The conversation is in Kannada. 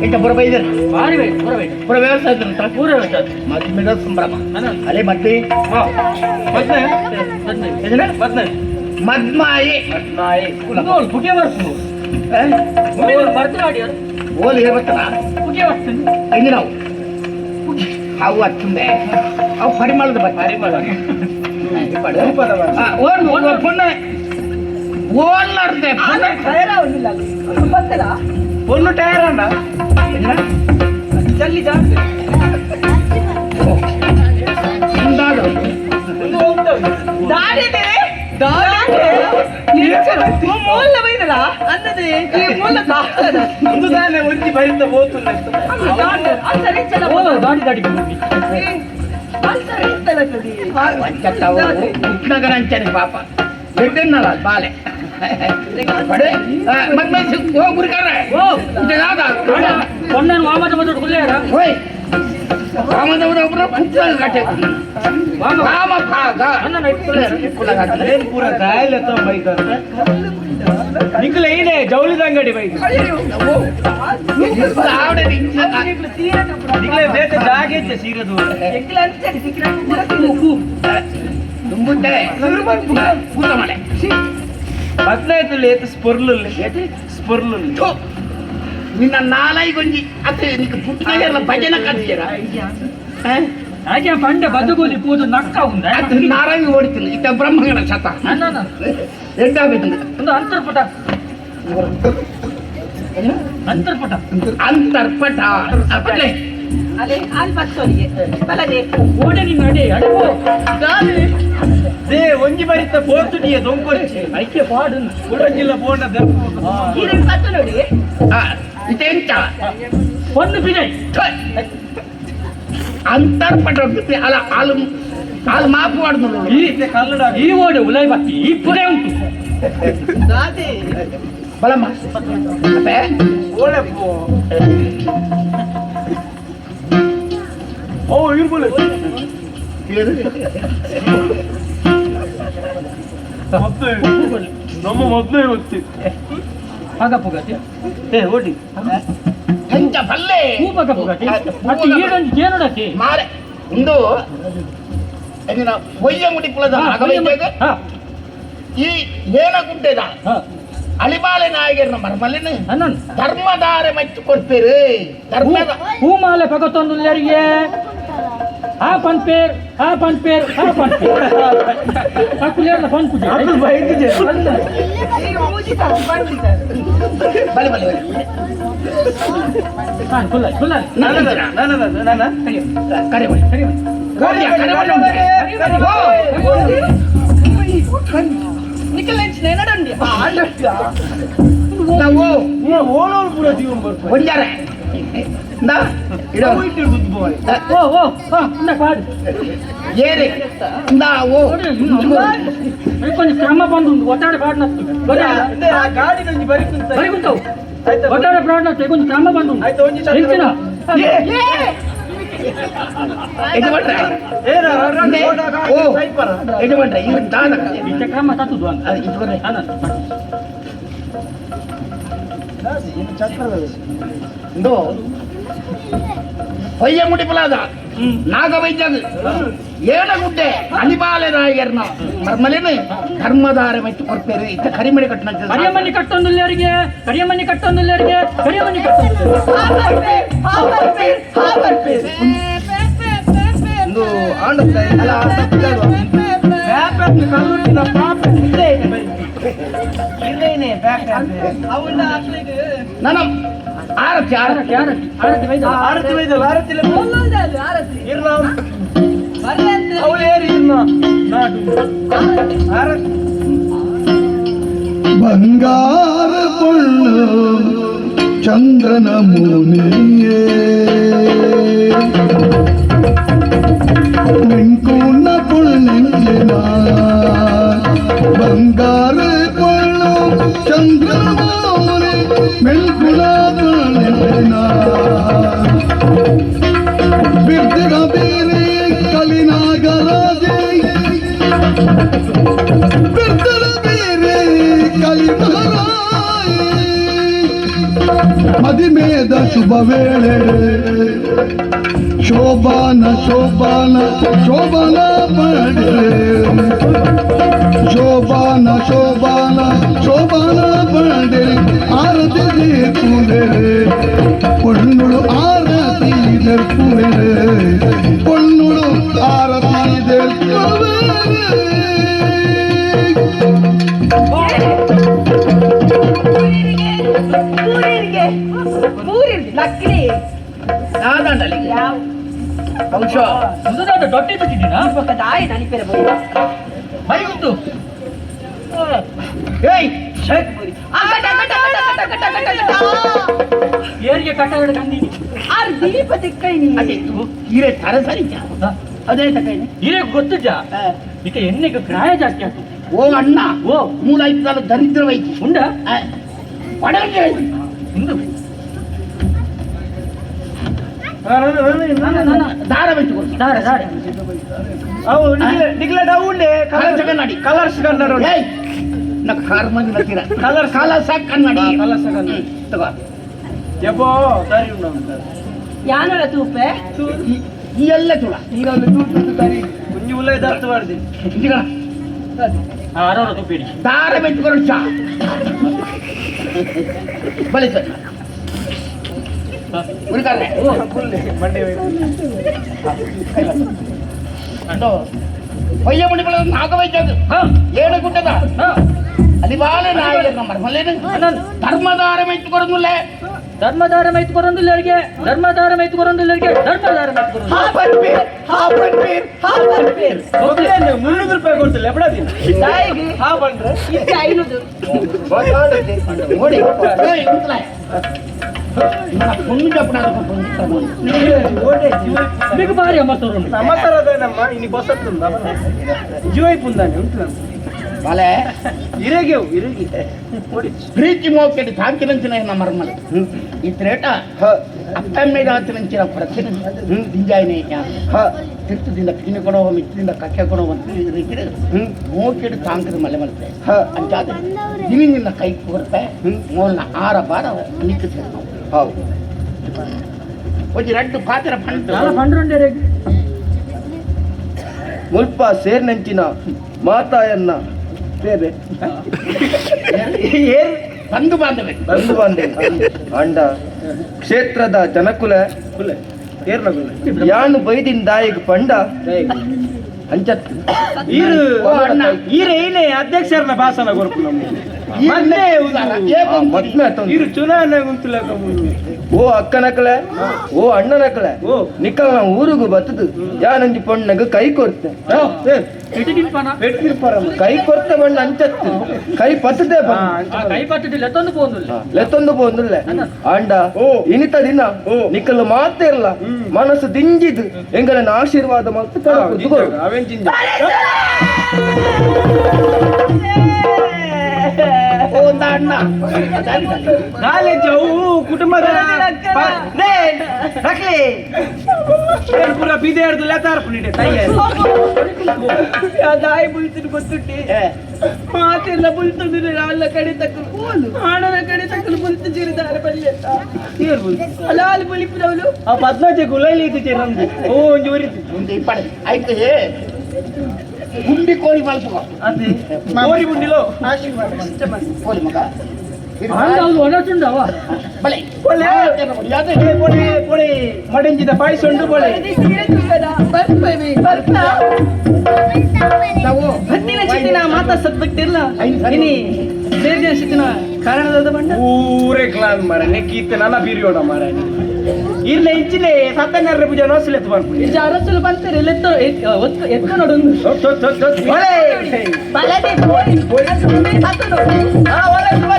ಎಂತ ಪುರ ಬೈದರ ಭಾರಿ ಬೈದು ಪುರ ವ್ಯವಸ್ಥೆ ಆಯ್ತು ಪೂರ ವ್ಯವಸ್ಥೆ ಮದ್ಮೆದ ಸಂಭ್ರಮ ಅಲೆ ಮದ್ವೆ ಮದ್ಮಾಯಿ ಪುಗೆ ಬರ್ತೀನಿ ಬರ್ತೀನಿ ಆಡಿ ಓಲ್ ಹೇಳ್ಬತ್ತಲ್ಲ ಪುಗೆ ಬರ್ತೀನಿ ಇಂದು ನಾವು ಅವು ಹಚ್ಚುಂದೆ ಅವು ಪರಿಮಳದ ಪರಿಮಳ ಓಲ್ಲಾರ್ದೆ ಒಂದು ಟೈರ್ ಅಣ್ಣ ಚಲ್ಲಿ ಜಾಸ್ತಿ అంచని పాప పెట్టిన బాలే ನಿಖಲೇನೆ ಜೌಳಿದ ಅಂಗಡಿ ಬೈದು ಜಾಗ ಐತೆ ಸೀರದು ಬದಲಾಯ್ತು ಲೇತ ಸ್ಪೊರ್ಲು ಸ್ಪೊರ್ಲು ನಿನ್ನ ನಾಲೈಗೊಂಜಿ ಅತ್ತೆ ನಿಕ್ಕೆ ಪುಟ್ಟಗೆಲ್ಲ ಭಜನ ಕಲ್ತೀರ ಹಾಗೆ ಪಂಡ ಬದುಗೋಲಿ ಪೂದು ನಕ್ಕ ಉಂದ ಅದು ನಾರಾಯಣ ಓಡಿತಿಲ್ಲ ಇತ್ತ ಬ್ರಹ್ಮಗಣ ಶತ ಎಂಟಾಗಬೇಕು ಒಂದು ಅಂತರ್ಪಟ ಅಂತರ್ಪಟ ಅಂತರ್ಪಟ ಅಪ್ಪಲೆ ಅಲೆ ಹಾಲ್ ಬತ್ತೋರಿಗೆ ಬಲದೆ ಓಡೆ ನಿನ್ನ ಅಡೆ ಅಡಪೋ ದೇ ಒಂಜಿ ಬರಿತ ಪೋರ್ತುಡಿಯ ದೊಂಕೊಚ್ಚಿ ಐಕೆ ಪಾಡು ಉಡಂಗಿಲ್ಲ ಬೋಂಡ ಈರಿನ ಬತ್ತು ನೋಡಿ ಇದೆಂತ ಒಂದು ಬಿಡೈ ಅಂತರ್ಪಟ ಅಲ್ಲ ಹಾಲು ಹಾಲು ಮಾಪು ಮಾಡಿದ್ರು ಈ ಓಡೆ ಉಲೈ ಬತ್ತಿ ಈ ಪುರೆ ಉಂಟು ಬಲಮ್ಮ ಓ ಇರ್ಬೋದು ನಮ್ಮ ಮೊದಲೇ ಗೊತ್ತಿ ಆಗ ಪುಗತಿ ಓಡಿ ಹೆಂಚ ಬಲ್ಲೆ ಹೂಪಗ ಪುಗತಿ ಮತ್ತೆ ಈಡೊಂದು ಜೇನುಡತಿ ಮಾರೆ ಇಂದು ಎಂದಿನ ಹೊಯ್ಯಂಗುಡಿ ಕುಲದ ಅಗವೈದ್ಯಾಗ ಈ ಏನ ಅಲಿಬಾಲೆ ನಾಯಕರನ್ನ ಮರಮಲ್ಲಿನ ಧರ್ಮಧಾರೆ ಮಚ್ಚು ಕೊಡ್ತೀರಿ ಧರ್ಮದ ಹೂಮಾಲೆ ಪಗತೊಂದುಲ್ಲರಿಗೆ ಆ ಪಂಪೇರ್ ಆ ಪಂಪೇರ್ ಆ ಪಂಪೇರ್ ಅಕ್ಕುಲೇರ್ನ ಪಂಪುಜೆ ಅದು ಬೈದಿದೆ ಬಲಿ ಬಲಿ ಬಲಿ ಹಾಂ ಕುಲ್ಲ ಕುಲ್ಲ ನನ್ನ ಕರೆ ಬಲಿ ಕರೆ ಬಲಿ ನಿಖಲೆಂಚ್ ನೆನಡಂಡಿ ನಾವು ಓಲೋಲ್ ಪೂರ ಜೀವನ ಬರ್ತಾರೆ ಒಂಜಾರೆ ನಾ ಇಡೋ ಓ ಓ ನಾ ಪಾಡು ಏರಿ ನಾವು ಕೊಂಚ ಕ್ರಮ ಬಂದು ಒಟ್ಟಾಡೆ ಪಾಡ್ನತ್ತು ಗಾಡಿ ನಂಜಿ ಬರಿಕುಂತಾವು ಒಟ್ಟಾಡೆ ಪಾಡ್ನತ್ತು ಕೊಂಚ ಕ್ರಮ ಬಂದು ಹೆಚ್ಚಿನ ಯಜಮಾನ್ರೆ ಯಜಮಾನ್ರೆ ಇವ್ರು ದಾನ ಇಷ್ಟ ಕ್ರಮ ತತ್ತುದು ಅಂತ ಇದುವರೆ ಇಂದು ಹೊಯ್ಯಂಗುಡಿ ಪುಲಾದ ನಾಗವೈದ್ಯದ ಏಣಗುಡ್ಡೆ ಅಲಿಬಾಲೆ ನಾಯಕರನ್ನ ಮರ್ಮಲೇನೆ ಧರ್ಮಧಾರೆ ಮೈತು ಕೊಡ್ತೇವೆ ಇತ್ತ ಕರಿಮಣಿ ಕಟ್ಟಣ ಕರಿಯಮಣಿ ಕಟ್ಟೊಂದುಲ್ಲರಿಗೆ ಕರಿಯಮಣಿ ಕಟ್ಟೊಂದುಲ್ಲರಿಗೆ ಕರಿಯಮಣಿ ಕಟ್ಟೊಂದು ಒಂದು ಆಂಡುತ್ತೆ ಅಲ್ಲ ಕಲ್ಲುಟ್ಟಿನ ಪಾಪ ನನ್ನ ಆರತಿ ಆರತಿ ಆರತಿ ಆರತಿ ಆರತಿ ವೈದಲ್ಲ ಆರತಿ ಇರ್ಲ ಅವಳೇರಿ ಇರ್ನ ನಾಡು ಆರತಿ ಬಂಗಾರ ಪೊಳ್ಳು ಚಂದ್ರನ ಮುನಿಯೇ ಮೆಂಕೂನ ಪೊಳ್ಳೆಂಜಿನ ಬಂಗಾರ ಪೊಳ್ಳು ಚಂದ್ರನ ಮುನಿ ಮೆಲ್ಕುಲಾದ ಬಿರ್ದಿಗ ಬೇರೆ ಕಲಿನಾಗರಾಜೆ ಬಿರ್ದಿಗ ಬೇರೆ ಕಲಿನಾಗರಾಜೆ ಮದಿಮೆ ಸಮಯದ ಶುಭ ವೇಳೆ ಶೋಭಾನ ಶೋಭಾನ ಶೋಭಾನ ಪಡೆ ಶೋಭಾನ ಶೋಭಾನ ಶೋಭಾನ ಪಡೆ ಆರತಿ ಕೂಡೆ பொண்ணுಳು ಆರತಿ ಕೂಡೆ பொண்ணுಳು ಆರತಿ ಊರಿಗೆ ಲಕ್ಲಿ ನಾದಲ್ಲಿ ಯಾವ ಬಹುಶಃ ಮುದುದಾದ ದೊಡ್ಡ ಬಿಟ್ಟಿದ್ದೀನಾ ಪಕ್ಕ ದಾಯಿ ನಲಿಪಿರಬಹುದು ಮರಿ ಉಂಟು ಏಯ್ ಏರಿಗೆ ಕಟ್ಟ ಕಂದೀನಿ ಆರ್ ದೀಪ ತಿಕ್ಕೈ ನೀ ಅದಿತ್ತು ಹೀರೆ ತರ ಸರಿ ಅದೇ ತಕೈನೆ ಹೀರೆ ಗೊತ್ತುಜ ಈಗ ಎಣ್ಣೆಗೆ ಕ್ರಾಯ ಜಾಸ್ತಿ ಆಗ್ತದೆ ಓ ಅಣ್ಣ ಓ ಮೂಲ ಇದ್ದಾಲು ದರಿದ್ರ ವೈಕಿ ಉಂಡ ಪಡವಕ್ಕೆ ಇಂದು ದಾರ ಬೆಚ್ಚು ದಾರ ದಾರ ಅವು ಉಂಡೆ ಕಲರ್ಸ್ ಕನ್ನಡಿ ಕಲರ್ಸ್ ಕನ್ನಡ ಏಯ್ ನಾ ಕಾರ್ಮಂದಿ ನತ್ತೀರ ಕಲರ್ಸ್ ಕಲಸ ಕನ್ನಡಿ ಕಲರ್ಸ್ ಕನ್ನಡಿ. ತಗೋ ಯಪ್ಪೋ ಸರಿ ಉಂಟು ಯಾನರ ತೂಪೆ ಈ ಎಲ್ಲ ತುಳ ಈಗ ಒಂದು ತೂತು ಸರಿ ಕುಂಜಿ ಉಲ್ಲ ಇದಾರ್ಥ ಮಾಡ್ದೆ ಈಗ ಆರೋರ ತುಪ್ಪೇಡಿ ದಾರ ಬೆಚ್ಚುಕೊಂಡು ಚಾ ಬಳಿ ಸರ್ ಉರಿಕಾರೆ ಮಂಡೆ ಹೊಯ್ಯ ಮುಡಿಗಳ ನಾಗವೈದ್ಯದು ಏಳು ಗುಡ್ಡದ ಅಲ್ಲಿ ಬಾಳೆ ನಾಯಿ ಮರ್ಮಲ್ಲೇನು ಧರ್ಮದಾರ ಮೆಚ್ಚುಕೊಡೋದಿಲ್ಲ ಧರ್ಮದಾರ ಮೈತು ಕೊರೊಂದಿಲ್ಲರಿಗೆ ಧರ್ಮದಾರ ಮೈತು ಕೊರೊಂದಿಲ್ಲರಿಗೆ ಧರ್ಮದಾರ ಮೈತು ಕೊರೊಂದಿಲ್ಲ 300 ರೂಪಾಯಿ ಕೊಡ್ತಿಲ್ಲ ಎಪ್ಪಡಾದಿ ದಾಯಿಗೆ ಹಾ ಬಂದ್ರೆ ಇತ್ತೆ 500 ನೋಡಿ ಏಯ್ ಉಂಟಲ್ಲ ಪುಣ್ಯ ಜಪಣ ಓಡೆ మీకు భార్య అమ్మతోరు సమాచారదేనమ్మా ఇన్ని బొసత్తుందా జీవైపుందని ఉంటున్నాను ಬಾಳೆ ఇరేగేవు ఇరేగి ಪ್ರೀತಿ ಮೋಕೆಡಿ ತಾಂಕಿನಂಚಿನ ಮರ್ಮಲ್ ಇತ್ರೇಟ ಅಪ್ಪಮ್ಮೆ ರಾತ್ರಿಂಚಿನ ಪ್ರತಿನ ದಿಂಜಾಯಿನೇ ತಿರ್ತದಿಂದ ಕಿಣಿ ಕೊಡೋ ಮಿತ್ರದಿಂದ ಕಕ್ಕೆ ಕೊಡೋ ರೀತಿ ಮೋಕೆಡಿ ತಾಂಕದ ಮಲೆ ಮಲ್ತೆ ಅಂಚಾದ ದಿನಿಂದ ಕೈ ಕೊಡ್ತೆ ಮೋಲ್ನ ಆರ ಬಾರ ನಿಕ್ಕಿಸ ಹೌದು ಒಂದು ಎರಡು ಪಾತ್ರ చాలా పండుండే ಮುಲ್ಪ ಸೇರ್ನಂಚಿನ ಮಾತಾಯನ್ನ ಸೇರೆ ಬಂಧು ಬಾಂಧವ್ಯ ಬಂದು ಬಂದೆ ಅಂಡ ಕ್ಷೇತ್ರದ ಜನಕುಲ ಯಾನು ಬೈದಿನ ದಾಯಿಗೆ ಪಂಡ ಅಂಚತ್ ಈರೇನೇ ಅಧ್ಯಕ್ಷರನ್ನ ಭಾಷಣ ಕೊರಪು ಇರು ಚುನಾವಣೆ ಗುಂತುಲ ಓ ಅಕ್ಕನಕಳೆ ಓ ಅಣ್ಣನಕಳೆ ಓ ನಿಕ್ಕಲ್ ನಾವು ಊರಿಗೂ ಬತ್ತದು ಯಾನಂಜಿ ಪೊಣ್ಣಗ ಕೈ ಕೊಡ್ತೆ ಕೈ ಕೊಡ್ತೆ ಬಣ್ಣ ಅಂಚತ್ತು ಕೈ ಪತ್ತದೆ ಕೈ ಪತ್ತದಿ ಲೆತ್ತೊಂದು పోందుಲ್ಲ ಲೆತ್ತೊಂದು పోందుಲ್ಲ ಅಂಡ ಇನಿತ ದಿನ ನಿಕ್ಕಲು ಮಾತೇ ಇಲ್ಲ ಮನಸ್ಸು ದಿಂಜಿದು ಎಂಗಳನ್ನ ಆಶೀರ್ವಾದ ಮತ್ತು ಅಣ್ಣ ನಾಳೆ ಜವು ಕುಟುಂಬದ ಪೂರ ಬೀದೆ ಹಿಡಿದು ಲೆತ್ತಾರ್ಪುನಿಡೆ ದಾಯಿ ಬುಲ್ತಿನ ಗೊತ್ತುಂಟೆ ಮಾತೆಲ್ಲ ಬುಲ್ತಂದ್ರೆ ಅಲ್ಲ ಕಡೆ ತಕ್ಕಲು ಹಣದ ಕಡೆ ತಕ್ಕಲು ಬುಲ್ತು ಜಿರಿದಾರ ಬಲ್ಲೆತ್ತ ಅಲಾಲ್ ಬುಲಿಪಿನವಳು ಆ ಪದ್ನಾಚೆ ಗುಲೈಲಿ ಇದ್ದಿದೆ ನಮ್ದು ಓ ಒಂಜಿ ಊರಿದ್ದು ಒಂದು ಇಪ್ಪಡೆ ಆಯ್ತು ಗುಂಡಿ ಕೋಳಿ ಮಲ್ಪುಗ ಅದೇ ಕೋರಿ ಬುಂಡಿಲೋ ಕೋಳಿ ಮಗ ಒಣಸುಂಡವ ಬಲೆ ಮಡಿಂಜಿದ ಪಾಯಸ ಉಂಟು ಬೋಳೆ ನಾವು ಹತ್ತಿನ ಚಿತ್ತಿನ ಮಾತಾ ಸದ್ಬಿಟ್ಟಿಲ್ಲ ಇನಿ ಸೇರ್ದಿನ ಚಿತ್ತಿನ ಕಾರಣದ ಬಂಡ ಊರೇ ಕ್ಲಾನ್ ಮಾರ ನೆಕ್ಕೀತೆ ನನ್ನ ಬೀರಿಯೋಡ ಮಾರ ಇಲ್ಲ ಇಂಚಿಲೆ ಸತ್ಯನಾರಾಯಣ ಪೂಜೆ ನೋಸಲೆತ್ತು ಬರ್ಬಿಡಿ ಇದು ಅರಸಲು ಬಂತಾರೆ ಎತ್ತ ನೋಡೊಂದು ಬಲದೆ ಕೋಳಿ ಸತ್ತ ನೋಡು